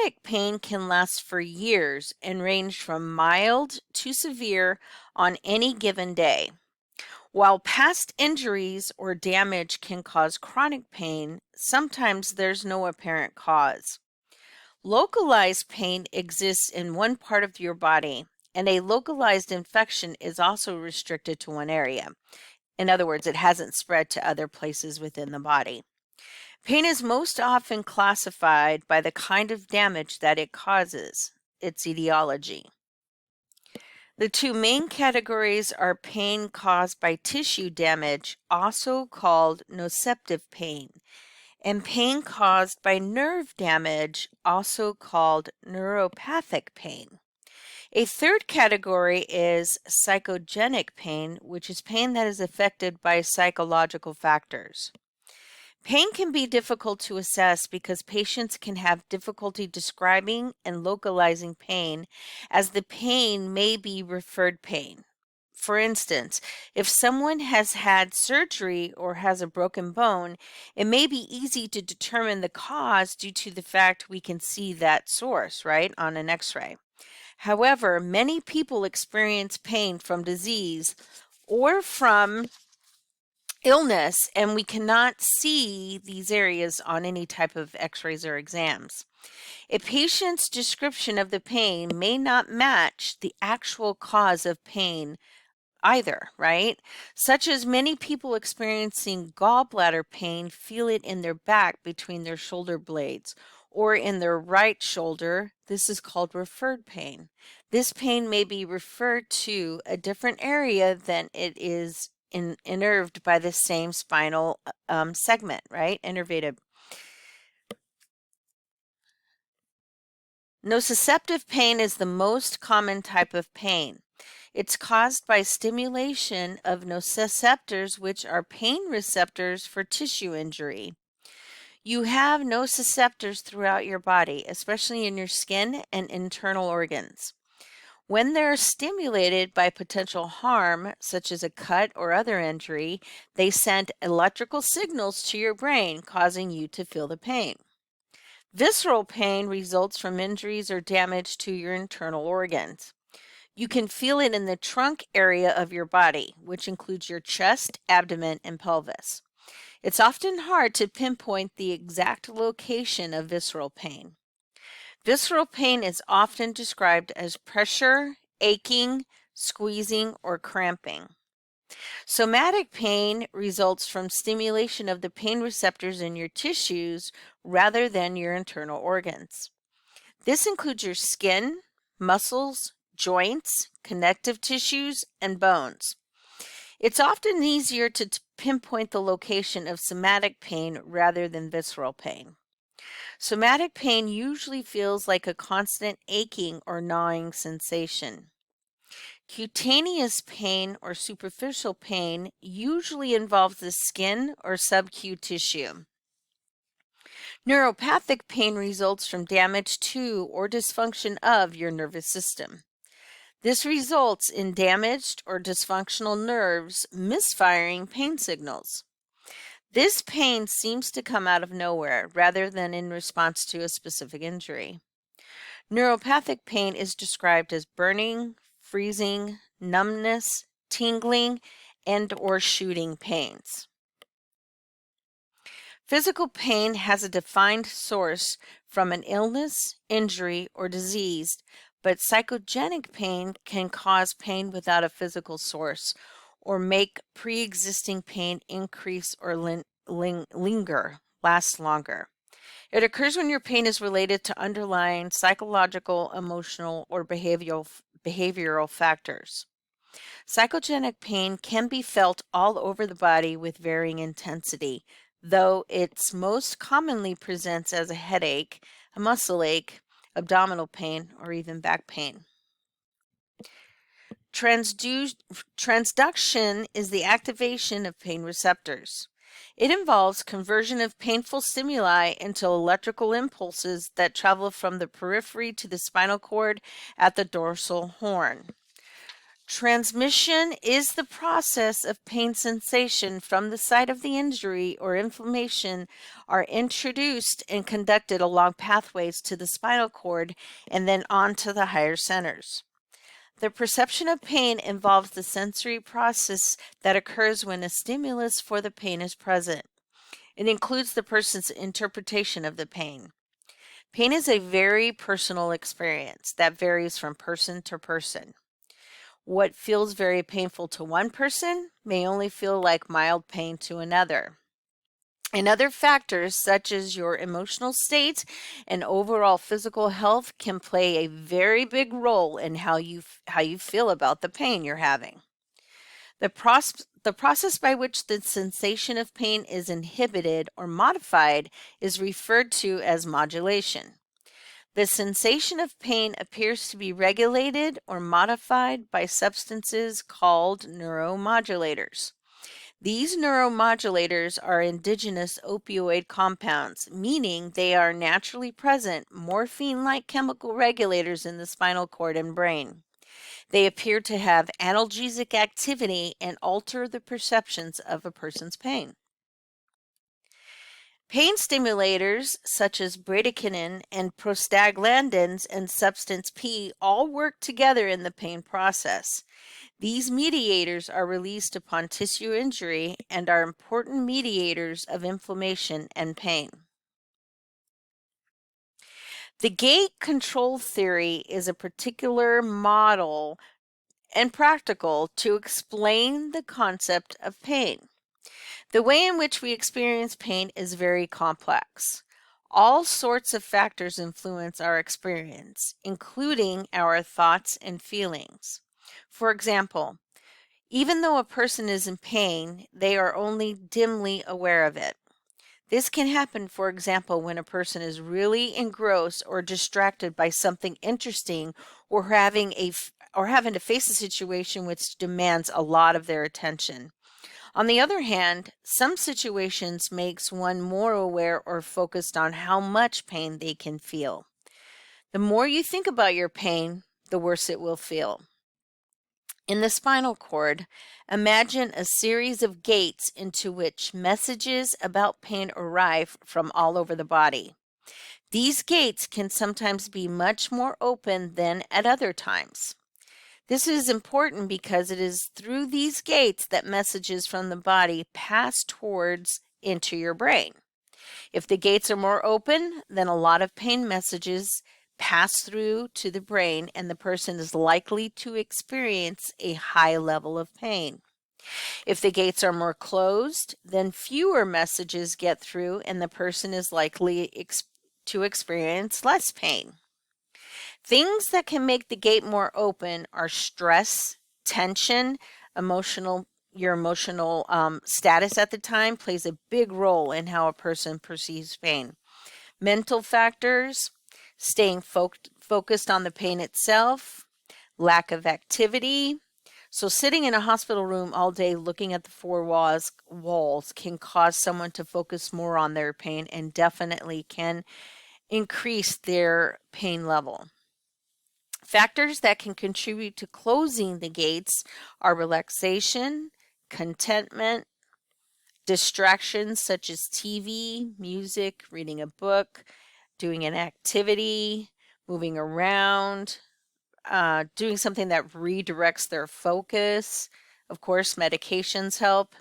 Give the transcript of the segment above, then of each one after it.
chronic pain can last for years and range from mild to severe on any given day. While past injuries or damage can cause chronic pain, sometimes there's no apparent cause. Localized pain exists in one part of your body, and a localized infection is also restricted to one area. In other words, it hasn't spread to other places within the body. Pain is most often classified by the kind of damage that it causes, its etiology. The two main categories are pain caused by tissue damage, also called nociceptive pain, and pain caused by nerve damage, also called neuropathic pain. A third category is psychogenic pain, which is pain that is affected by psychological factors. Pain can be difficult to assess because patients can have difficulty describing and localizing pain, as the pain may be referred pain. For instance, if someone has had surgery or has a broken bone, it may be easy to determine the cause due to the fact we can see that source, right, on an x-ray. However, many people experience pain from disease or from illness, and we cannot see these areas on any type of x-rays or exams. A patient's description of the pain may not match the actual cause of pain either, right? Such as many people experiencing gallbladder pain feel it in their back between their shoulder blades or in their right shoulder. This is called referred pain. This pain may be referred to a different area than it is innerved by the same spinal segment, right? Innervated. Nociceptive pain is the most common type of pain. It's caused by stimulation of nociceptors, which are pain receptors for tissue injury. You have nociceptors throughout your body, especially in your skin and internal organs. When they're stimulated by potential harm, such as a cut or other injury, they send electrical signals to your brain, causing you to feel the pain. Visceral pain results from injuries or damage to your internal organs. You can feel it in the trunk area of your body, which includes your chest, abdomen, and pelvis. It's often hard to pinpoint the exact location of visceral pain. Visceral pain is often described as pressure, aching, squeezing, or cramping. Somatic pain results from stimulation of the pain receptors in your tissues rather than your internal organs. This includes your skin, muscles, joints, connective tissues, and bones. It's often easier to pinpoint the location of somatic pain rather than visceral pain. Somatic pain usually feels like a constant aching or gnawing sensation. Cutaneous pain or superficial pain usually involves the skin or subcutaneous tissue. Neuropathic pain results from damage to or dysfunction of your nervous system. This results in damaged or dysfunctional nerves misfiring pain signals. This pain seems to come out of nowhere rather than in response to a specific injury. Neuropathic pain is described as burning, freezing, numbness, tingling, and or shooting pains. Physical pain has a defined source from an illness, injury, or disease, but psychogenic pain can cause pain without a physical source or make pre-existing pain increase or linger, last longer. It occurs when your pain is related to underlying psychological, emotional, or behavioral factors. Psychogenic pain can be felt all over the body with varying intensity, though it's most commonly presents as a headache, a muscle ache, abdominal pain, or even back pain. Transduction is the activation of pain receptors. It involves conversion of painful stimuli into electrical impulses that travel from the periphery to the spinal cord at the dorsal horn. Transmission is the process of pain sensation from the site of the injury or inflammation are introduced and conducted along pathways to the spinal cord and then on to the higher centers. The perception of pain involves the sensory process that occurs when a stimulus for the pain is present. It includes the person's interpretation of the pain. Pain is a very personal experience that varies from person to person. What feels very painful to one person may only feel like mild pain to another. And other factors such as your emotional state and overall physical health can play a very big role in how you feel about the pain you're having. The process by which the sensation of pain is inhibited or modified is referred to as modulation. The sensation of pain appears to be regulated or modified by substances called neuromodulators. These neuromodulators are indigenous opioid compounds, meaning they are naturally present morphine-like chemical regulators in the spinal cord and brain. They appear to have analgesic activity and alter the perceptions of a person's pain. Pain stimulators such as bradykinin and prostaglandins and substance P all work together in the pain process. These mediators are released upon tissue injury and are important mediators of inflammation and pain. The gate control theory is a particular model and practical to explain the concept of pain. The way in which we experience pain is very complex. All sorts of factors influence our experience, including our thoughts and feelings. For example, even though a person is in pain, they are only dimly aware of it. This can happen, for example, when a person is really engrossed or distracted by something interesting or having to face a situation which demands a lot of their attention. On the other hand, some situations makes one more aware or focused on how much pain they can feel. The more you think about your pain, the worse it will feel. In the spinal cord, imagine a series of gates into which messages about pain arrive from all over the body. These gates can sometimes be much more open than at other times. This is important because it is through these gates that messages from the body pass towards into your brain. If the gates are more open, then a lot of pain messages pass through to the brain and the person is likely to experience a high level of pain. If the gates are more closed, then fewer messages get through and the person is likely to experience less pain. Things that can make the gate more open are stress, tension, your emotional status at the time plays a big role in how a person perceives pain. Mental factors, staying focused on the pain itself, lack of activity. So sitting in a hospital room all day looking at the four walls can cause someone to focus more on their pain and definitely can increase their pain level. Factors that can contribute to closing the gates are relaxation, contentment, distractions such as TV, music, reading a book, doing an activity, moving around, doing something that redirects their focus. Of course, medications help,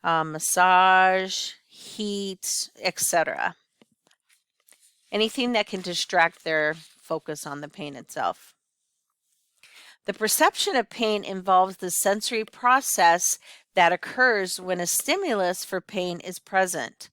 massage, heat, etc. Anything that can distract their focus on the pain itself. The perception of pain involves the sensory process that occurs when a stimulus for pain is present.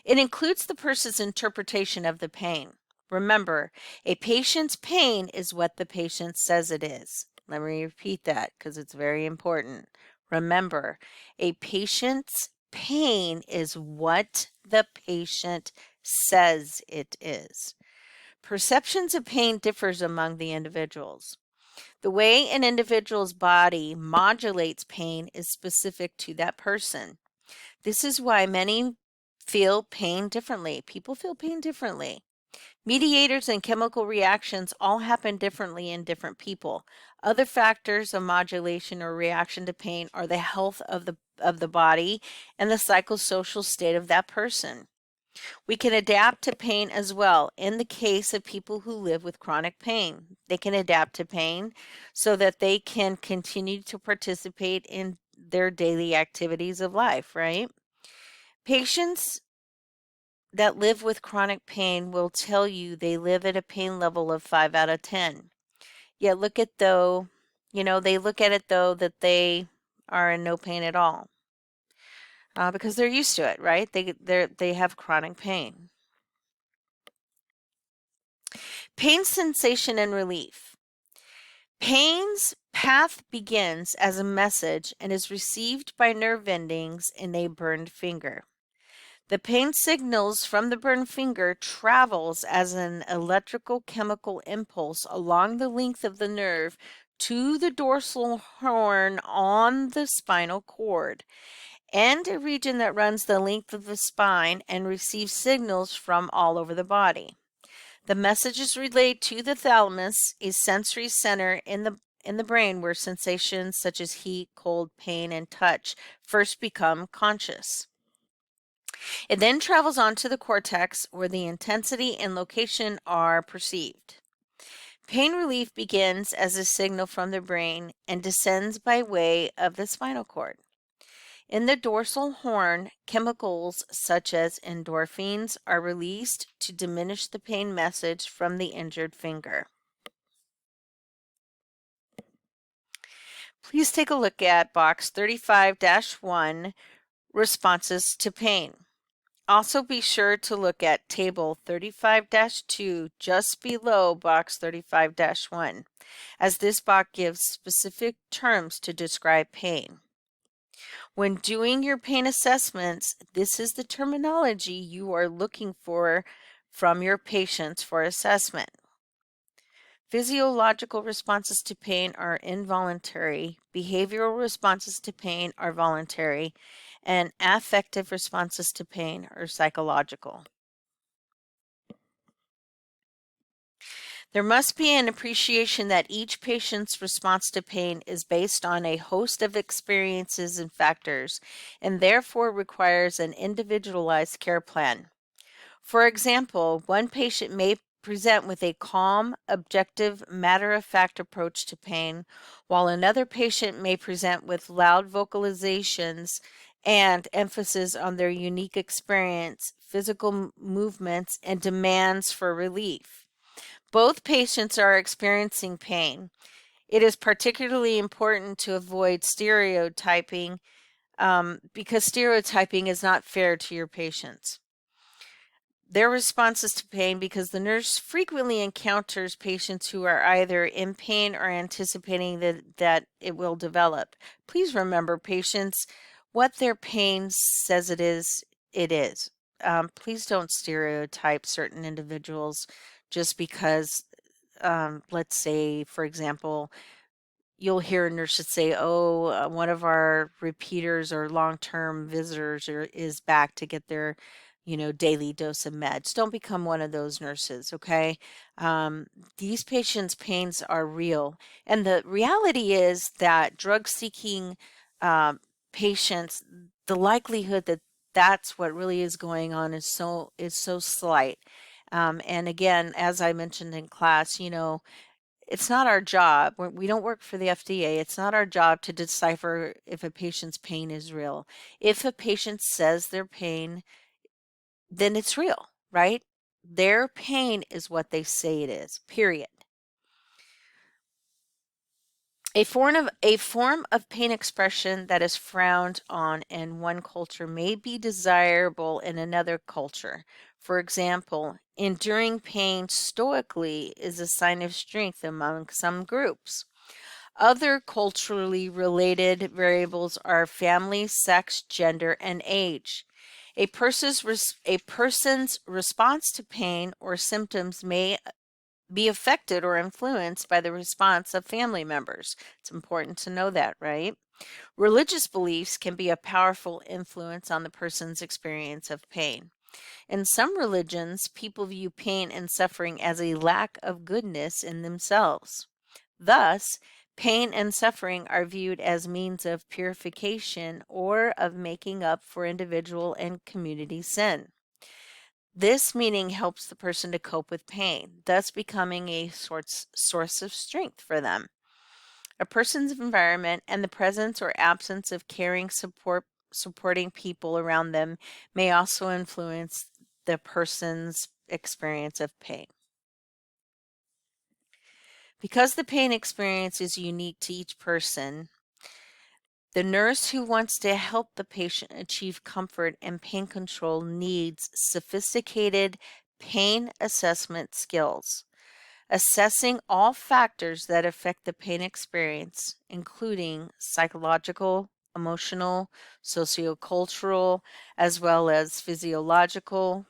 It includes the person's interpretation of the pain. Remember, a patient's pain is what the patient says it is. Let me repeat that because it's very important. Remember, a patient's pain is what the patient says it is. Perceptions of pain differs among the individuals. The way an individual's body modulates pain is specific to that person. This is why many feel pain differently. People feel pain differently. Mediators and chemical reactions all happen differently in different people. Other factors of modulation or reaction to pain are the health of the body and the psychosocial state of that person. We can adapt to pain as well. In the case of people who live with chronic pain, they can adapt to pain so that they can continue to participate in their daily activities of life, right? Patients that live with chronic pain will tell you they live at a pain level of 5 out of 10. Yet they look at it though that they are in no pain at all because they're used to it, right? They have chronic pain. Pain sensation and relief. Pain's path begins as a message and is received by nerve endings in a burned finger. The pain signals from the burned finger travels as an electrical chemical impulse along the length of the nerve to the dorsal horn on the spinal cord and a region that runs the length of the spine and receives signals from all over the body. The message is relayed to the thalamus, a sensory center in the brain where sensations such as heat, cold, pain, and touch first become conscious. It then travels on to the cortex where the intensity and location are perceived. Pain relief begins as a signal from the brain and descends by way of the spinal cord. In the dorsal horn, chemicals such as endorphins are released to diminish the pain message from the injured finger. Please take a look at box 35-1, responses to pain. Also be sure to look at table 35-2 just below box 35-1, as this box gives specific terms to describe pain. When doing your pain assessments, this is the terminology you are looking for from your patients for assessment. Physiological responses to pain are involuntary, behavioral responses to pain are voluntary, and affective responses to pain are psychological. There must be an appreciation that each patient's response to pain is based on a host of experiences and factors, and therefore requires an individualized care plan. For example, one patient may present with a calm, objective, matter-of-fact approach to pain, while another patient may present with loud vocalizations and emphasis on their unique experience, physical movements, and demands for relief. Both patients are experiencing pain. It is particularly important to avoid stereotyping because stereotyping is not fair to your patients. Their responses to pain, because the nurse frequently encounters patients who are either in pain or anticipating that it will develop. Please remember, patients, what their pain says it is, it is. Please don't stereotype certain individuals just because, let's say, for example, you'll hear nurses say, "Oh, one of our repeaters or long-term visitors is back to get their, daily dose of meds." Don't become one of those nurses, okay? These patients' pains are real, and the reality is that drug-seeking patients, the likelihood that that's what really is going on is so slight. And again, as I mentioned in class, it's not our job. We don't work for the FDA. It's not our job to decipher if a patient's pain is real. If a patient says their pain, then it's real, right? Their pain is what they say it is, period. A form of pain expression that is frowned on in one culture may be desirable in another culture. For example, enduring pain stoically is a sign of strength among some groups. Other culturally related variables are family, sex, gender, and age. A person's response to pain or symptoms may be affected or influenced by the response of family members. It's important to know that, right? Religious beliefs can be a powerful influence on the person's experience of pain. In some religions, people view pain and suffering as a lack of goodness in themselves. Thus, pain and suffering are viewed as means of purification or of making up for individual and community sin. This meaning helps the person to cope with pain, thus becoming a source of strength for them. A person's environment and the presence or absence of caring supporting people around them may also influence the person's experience of pain. Because the pain experience is unique to each person, the nurse who wants to help the patient achieve comfort and pain control needs sophisticated pain assessment skills, assessing all factors that affect the pain experience, including psychological, emotional, sociocultural, as well as physiological,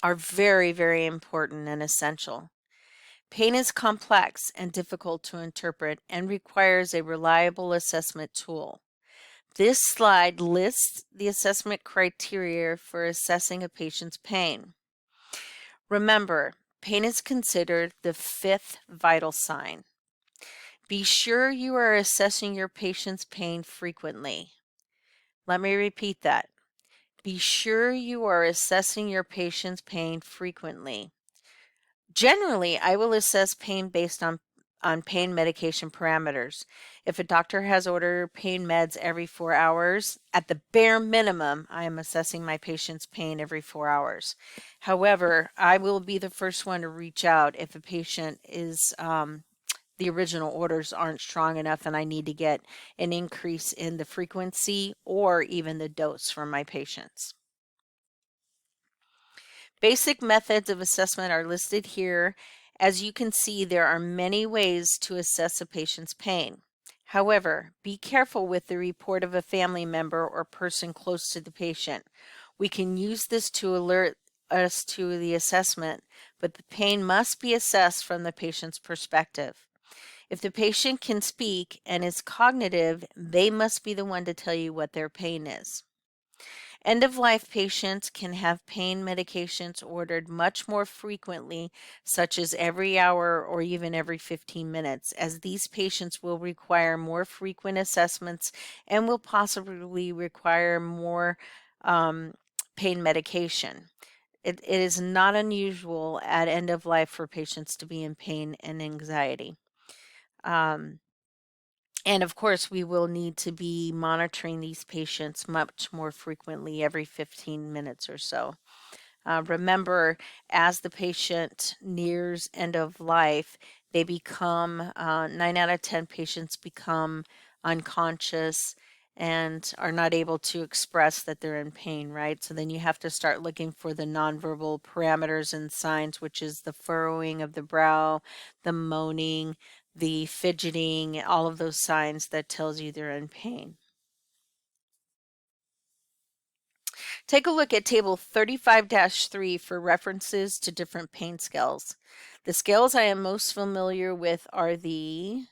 are very, very important and essential. Pain is complex and difficult to interpret and requires a reliable assessment tool. This slide lists the assessment criteria for assessing a patient's pain. Remember, pain is considered the fifth vital sign. Be sure you are assessing your patient's pain frequently. Let me repeat that. Be sure you are assessing your patient's pain frequently. Generally, I will assess pain based on pain medication parameters. If a doctor has ordered pain meds every 4 hours, at the bare minimum, I am assessing my patient's pain every 4 hours. However, I will be the first one to reach out if a patient is the original orders aren't strong enough and I need to get an increase in the frequency or even the dose from my patients. Basic methods of assessment are listed here. As you can see, there are many ways to assess a patient's pain. However, be careful with the report of a family member or person close to the patient. We can use this to alert us to the assessment, but the pain must be assessed from the patient's perspective. If the patient can speak and is cognitive, they must be the one to tell you what their pain is. End-of-life patients can have pain medications ordered much more frequently, such as every hour or even every 15 minutes, as these patients will require more frequent assessments and will possibly require more pain medication. It is not unusual at end of life for patients to be in pain and anxiety. And of course, we will need to be monitoring these patients much more frequently, every 15 minutes or so. Remember, as the patient nears end of life, they become, 9 out of 10 patients become unconscious and are not able to express that they're in pain, right? So then you have to start looking for the nonverbal parameters and signs, which is the furrowing of the brow, the moaning, the fidgeting, all of those signs that tells you they're in pain. Take a look at table 35-3 for references to different pain scales. The scales I am most familiar with are the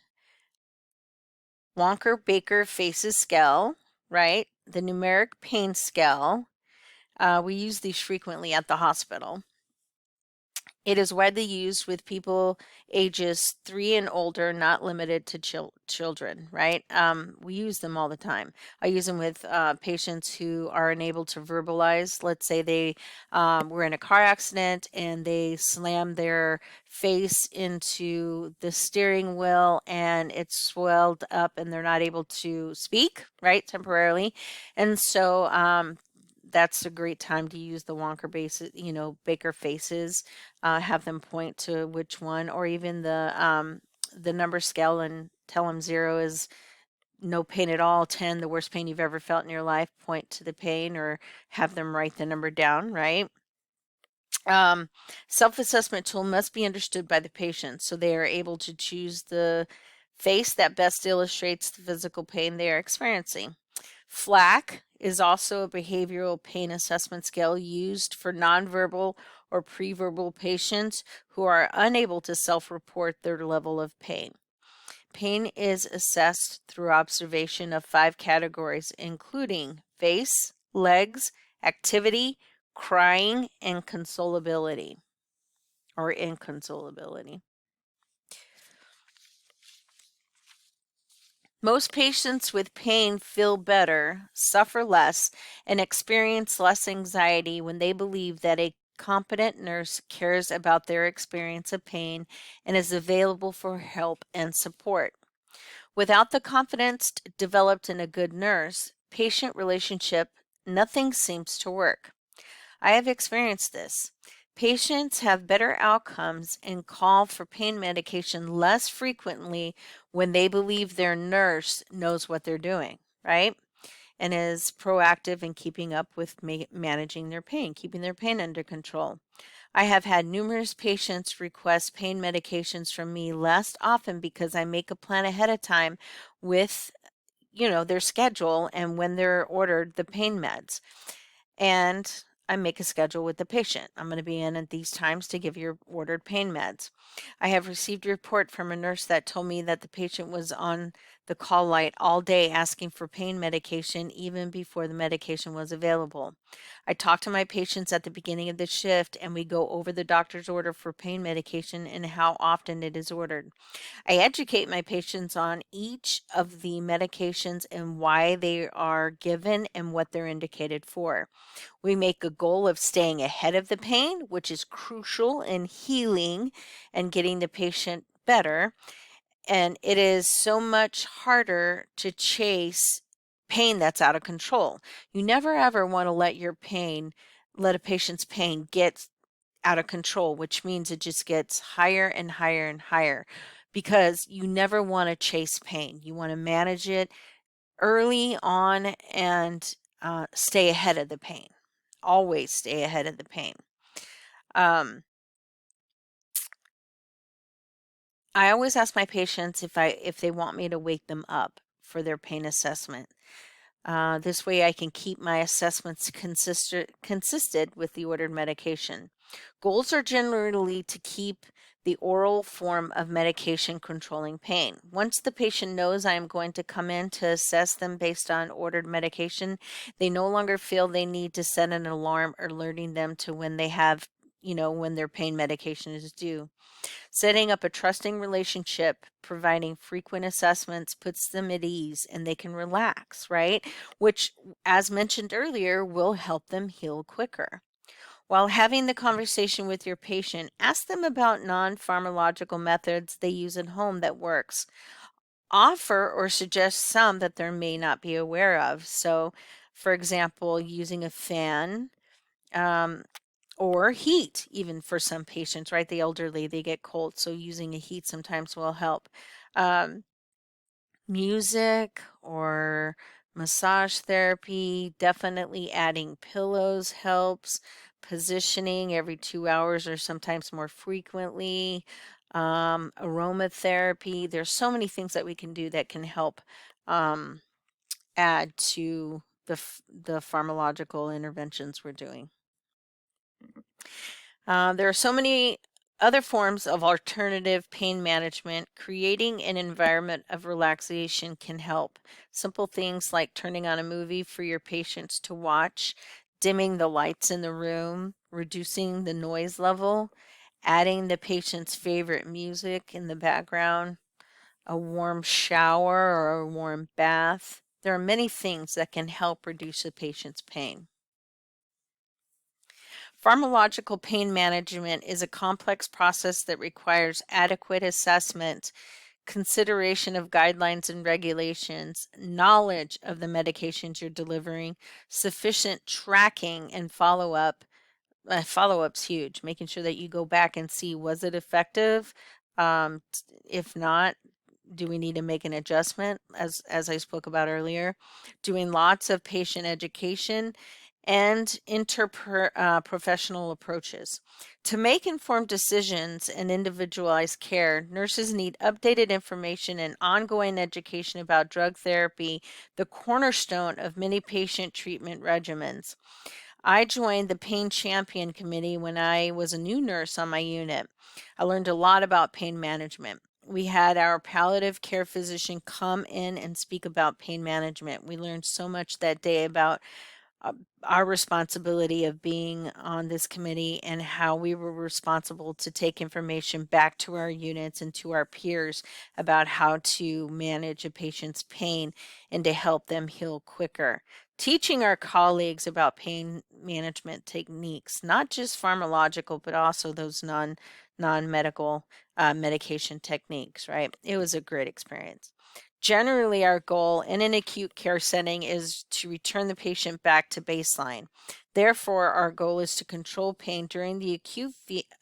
Wonker-Baker Faces scale, right? The numeric pain scale. We use these frequently at the hospital. It is widely used with people ages 3 and older, not limited to children, right? We use them all the time. I use them with patients who are unable to verbalize. Let's say they were in a car accident and they slammed their face into the steering wheel and it swelled up and they're not able to speak, right, temporarily. And so that's a great time to use the Wonker Baker faces, have them point to which one, or even the number scale and tell them 0 is no pain at all, 10 the worst pain you've ever felt in your life, point to the pain, or have them write the number down, right? Self-assessment tool must be understood by the patient so they are able to choose the face that best illustrates the physical pain they are experiencing. FLAC is also a behavioral pain assessment scale used for nonverbal or preverbal patients who are unable to self-report their level of pain. Pain is assessed through observation of 5 categories, including face, legs, activity, crying, and consolability or inconsolability. Most patients with pain feel better, suffer less, and experience less anxiety when they believe that a competent nurse cares about their experience of pain and is available for help and support. Without the confidence developed in a good nurse patient relationship, nothing seems to work. I have experienced this. Patients have better outcomes and call for pain medication less frequently when they believe their nurse knows what they're doing, right? And is proactive in keeping up with managing their pain, keeping their pain under control. I have had numerous patients request pain medications from me less often because I make a plan ahead of time with, their schedule and when they're ordered the pain meds. And I make a schedule with the patient. I'm going to be in at these times to give your ordered pain meds. I have received a report from a nurse that told me that the patient was on the call light all day asking for pain medication even before the medication was available. I talk to my patients at the beginning of the shift and we go over the doctor's order for pain medication and how often it is ordered. I educate my patients on each of the medications and why they are given and what they're indicated for. We make a goal of staying ahead of the pain, which is crucial in healing and getting the patient better. And it is so much harder to chase pain that's out of control. You never ever want to let a patient's pain get out of control, which means it just gets higher and higher and higher because you never want to chase pain. You want to manage it early on and stay ahead of the pain. Always stay ahead of the pain. Um, I always ask my patients if they want me to wake them up for their pain assessment. This way I can keep my assessments consistent with the ordered medication. Goals are generally to keep the oral form of medication controlling pain. Once the patient knows I am going to come in to assess them based on ordered medication, they no longer feel they need to set an alarm alerting them to when they have, when their pain medication is due. Setting up a trusting relationship, providing frequent assessments puts them at ease and they can relax, right? Which, as mentioned earlier, will help them heal quicker. While having the conversation with your patient, ask them about non-pharmacological methods they use at home that works. Offer or suggest some that they may not be aware of. So, for example, using a fan, um, or heat, even for some patients, right? The elderly, they get cold, so using a heat sometimes will help. Um, Music or massage therapy, definitely adding pillows helps. Positioning every 2 hours or sometimes more frequently. Aromatherapy. There's so many things that we can do that can help um, add to the pharmacological interventions we're doing. There are so many other forms of alternative pain management. Creating an environment of relaxation can help. Simple things like turning on a movie for your patients to watch, dimming the lights in the room, reducing the noise level, adding the patient's favorite music in the background, a warm shower or a warm bath. There are many things that can help reduce a patient's pain. Pharmacological pain management is a complex process that requires adequate assessment, consideration of guidelines and regulations, knowledge of the medications you're delivering, sufficient tracking and follow-up. Follow-up's huge, making sure that you go back and see, was it effective? If not, do we need to make an adjustment, as I spoke about earlier? Doing lots of patient education and interprofessional approaches. To make informed decisions and individualized care, nurses need updated information and ongoing education about drug therapy, the cornerstone of many patient treatment regimens. I joined the Pain Champion Committee when I was a new nurse on my unit. I learned a lot about pain management. We had our palliative care physician come in and speak about pain management. We learned so much that day about our responsibility of being on this committee and how we were responsible to take information back to our units and to our peers about how to manage a patient's pain and to help them heal quicker. Teaching our colleagues about pain management techniques, not just pharmacological, but also those non-medical medication techniques, right? It was a great experience. Generally, our goal in an acute care setting is to return the patient back to baseline. Therefore, our goal is to control pain during the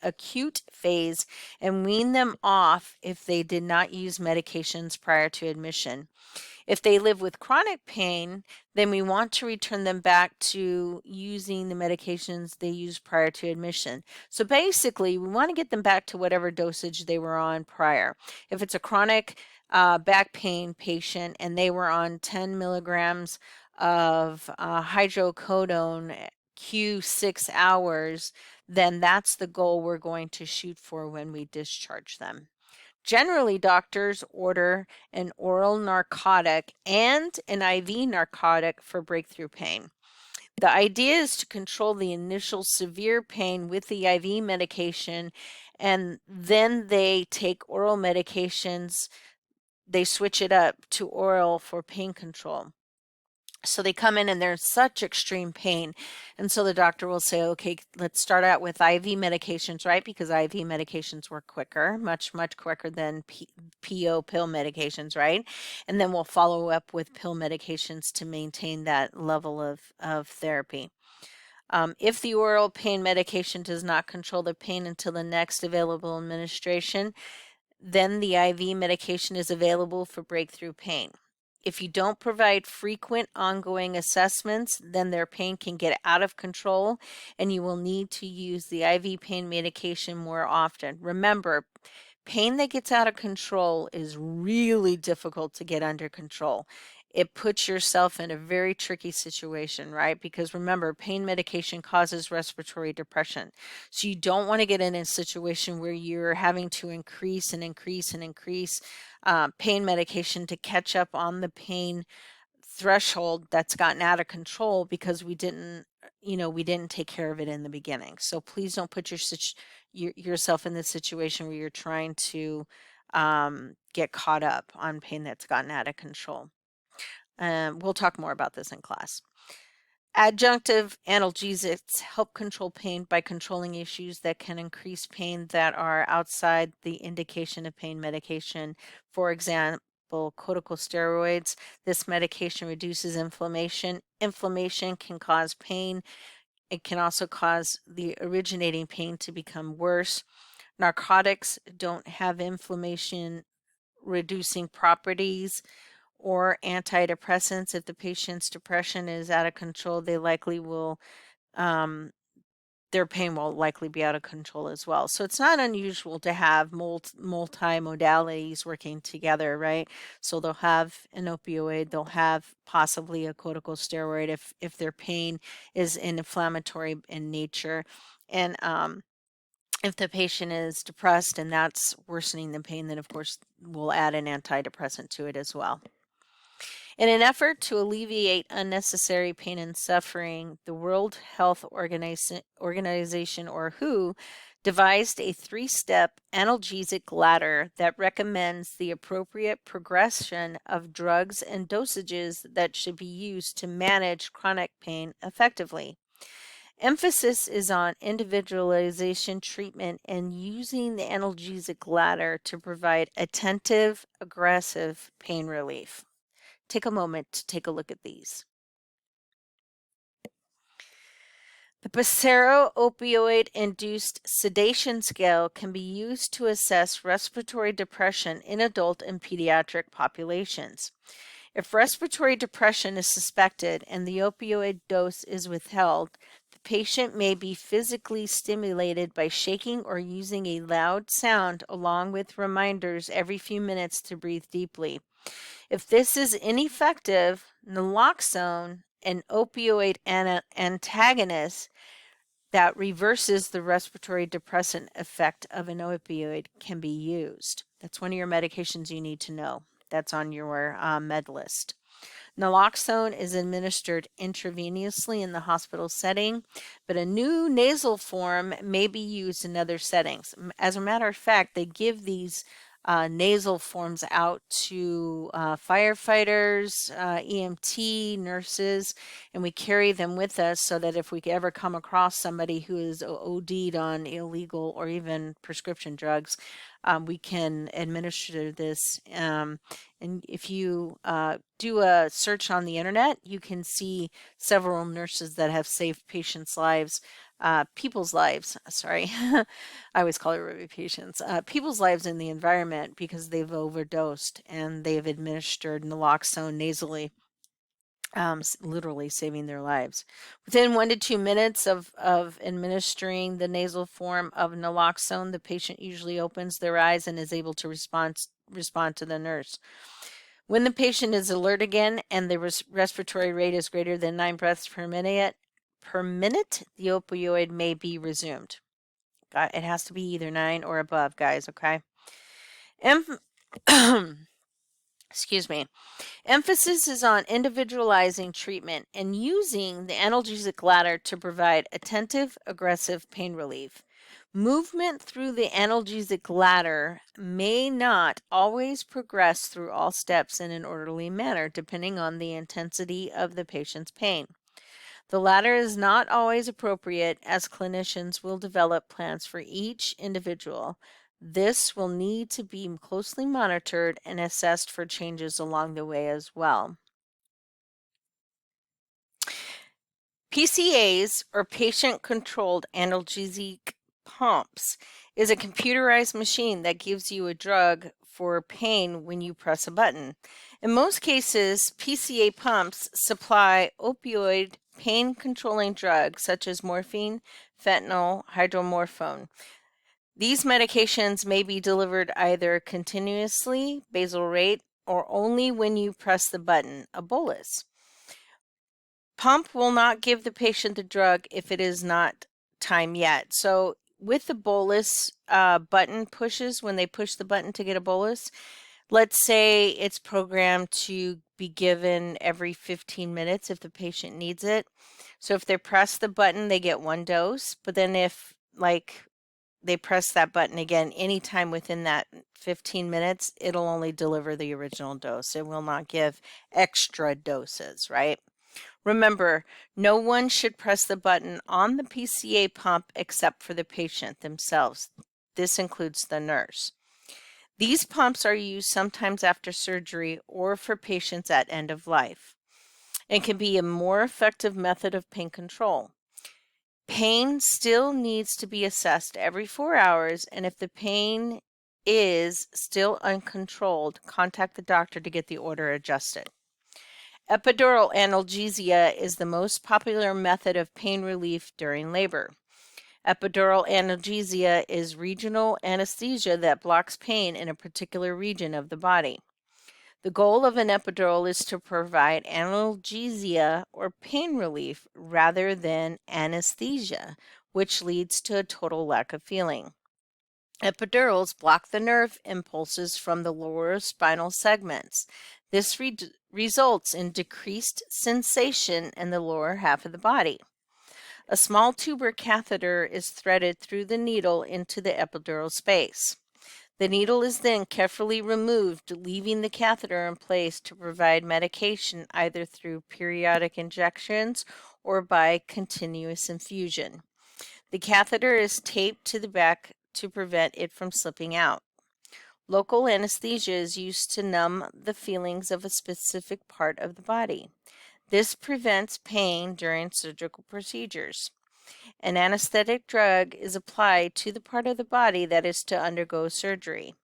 acute phase and wean them off if they did not use medications prior to admission. If they live with chronic pain, then we want to return them back to using the medications they used prior to admission. So basically, we want to get them back to whatever dosage they were on prior. If it's a chronic back pain patient and they were on 10 milligrams of hydrocodone Q6 hours, then that's the goal we're going to shoot for when we discharge them. Generally, doctors order an oral narcotic and an IV narcotic for breakthrough pain. The idea is to control the initial severe pain with the IV medication, and then they take oral medications. They switch it up to oral for pain control. So they come in and they're in such extreme pain. And so the doctor will say, okay, let's start out with IV medications, right? Because IV medications work quicker, much quicker than PO pill medications, right? And then we'll follow up with pill medications to maintain that level of therapy. If the oral pain medication does not control the pain until the next available administration, then the IV medication is available for breakthrough pain. If you don't provide frequent ongoing assessments, then their pain can get out of control and you will need to use the IV pain medication more often. Remember, pain that gets out of control is really difficult to get under control. It puts yourself in a very tricky situation, right? Because remember, pain medication causes respiratory depression. So you don't want to get in a situation where you're having to increase pain medication to catch up on the pain threshold that's gotten out of control because we didn't take care of it in the beginning. So please don't put yourself in this situation where you're trying to get caught up on pain that's gotten out of control. We'll talk more about this in class. Adjunctive analgesics help control pain by controlling issues that can increase pain that are outside the indication of pain medication. For example, corticosteroids. This medication reduces inflammation. Inflammation can cause pain. It can also cause the originating pain to become worse. Narcotics don't have inflammation reducing properties or antidepressants. If the patient's depression is out of control, they likely will, their pain will likely be out of control as well. So it's not unusual to have multi-modalities working together, right? So they'll have an opioid, they'll have possibly a corticosteroid if their pain is inflammatory in nature. And if the patient is depressed and that's worsening the pain, then of course we'll add an antidepressant to it as well. In an effort to alleviate unnecessary pain and suffering, the World Health Organization, or WHO, devised a 3-step analgesic ladder that recommends the appropriate progression of drugs and dosages that should be used to manage chronic pain effectively. Emphasis is on individualization treatment and using the analgesic ladder to provide attentive, aggressive pain relief. Take a moment to take a look at these. The Passero opioid-induced sedation scale can be used to assess respiratory depression in adult and pediatric populations. If respiratory depression is suspected and the opioid dose is withheld, the patient may be physically stimulated by shaking or using a loud sound along with reminders every few minutes to breathe deeply. If this is ineffective, naloxone, an opioid antagonist that reverses the respiratory depressant effect of an opioid, can be used. That's one of your medications you need to know. That's on your med list. Naloxone is administered intravenously in the hospital setting, but a new nasal form may be used in other settings. As a matter of fact, they give these nasal forms out to firefighters, EMT, nurses, and we carry them with us so that if we ever come across somebody who is OD'd on illegal or even prescription drugs, we can administer this. And if you do a search on the internet, you can see several nurses that have saved patients' lives, people's lives, sorry. I always call it patients, people's lives in the environment because they've overdosed and they've administered naloxone nasally, literally saving their lives. Within 1 to 2 minutes of administering the nasal form of naloxone, the patient usually opens their eyes and is able to respond to the nurse. When the patient is alert again and the respiratory rate is greater than 9 breaths per minute, the opioid may be resumed. It has to be either 9 or above, guys, okay? Excuse me. Emphasis is on individualizing treatment and using the analgesic ladder to provide attentive, aggressive pain relief. Movement through the analgesic ladder may not always progress through all steps in an orderly manner, depending on the intensity of the patient's pain. The ladder is not always appropriate, as clinicians will develop plans for each individual. This will need to be closely monitored and assessed for changes along the way as well. PCAs, or patient-controlled analgesic pumps, is a computerized machine that gives you a drug for pain when you press a button. In most cases, PCA pumps supply opioid pain-controlling drugs such as morphine, fentanyl, hydromorphone. These medications may be delivered either continuously, basal rate, or only when you press the button, a bolus. Pump will not give the patient the drug if it is not time yet. So with the bolus button pushes, when they push the button to get a bolus, let's say it's programmed to be given every 15 minutes if the patient needs it. So if they press the button, they get 1 dose. But then if they press that button again anytime within that 15 minutes, it'll only deliver the original dose. It will not give extra doses, right? Remember, no one should press the button on the PCA pump except for the patient themselves. This includes the nurse. These pumps are used sometimes after surgery or for patients at end of life and can be a more effective method of pain control. Pain still needs to be assessed every 4 hours, and if the pain is still uncontrolled, contact the doctor to get the order adjusted. Epidural analgesia is the most popular method of pain relief during labor. Epidural analgesia is regional anesthesia that blocks pain in a particular region of the body. The goal of an epidural is to provide analgesia or pain relief rather than anesthesia, which leads to a total lack of feeling. Epidurals block the nerve impulses from the lower spinal segments. This results in decreased sensation in the lower half of the body. A small tuber catheter is threaded through the needle into the epidural space. The needle is then carefully removed, leaving the catheter in place to provide medication either through periodic injections or by continuous infusion. The catheter is taped to the back to prevent it from slipping out. Local anesthesia is used to numb the feelings of a specific part of the body. This prevents pain during surgical procedures. An anesthetic drug is applied to the part of the body that is to undergo surgery.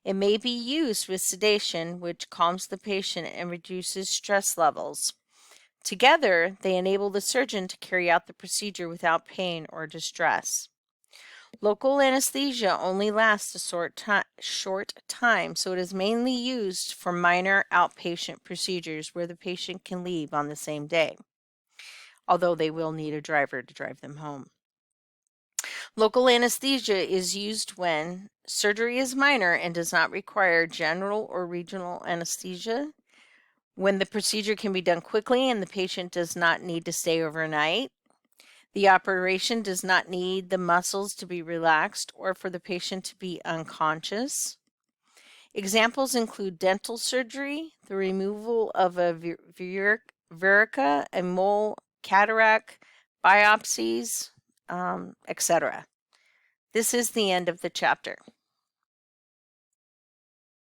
It may be used with sedation, which calms the patient and reduces stress levels. Together, they enable the surgeon to carry out the procedure without pain or distress. Local anesthesia only lasts a short time, so it is mainly used for minor outpatient procedures where the patient can leave on the same day, although they will need a driver to drive them home. Local anesthesia is used when surgery is minor and does not require general or regional anesthesia, when the procedure can be done quickly and the patient does not need to stay overnight. The operation does not need the muscles to be relaxed or for the patient to be unconscious. Examples include dental surgery, the removal of a verruca, a mole, cataract, biopsies, etc. This is the end of the chapter.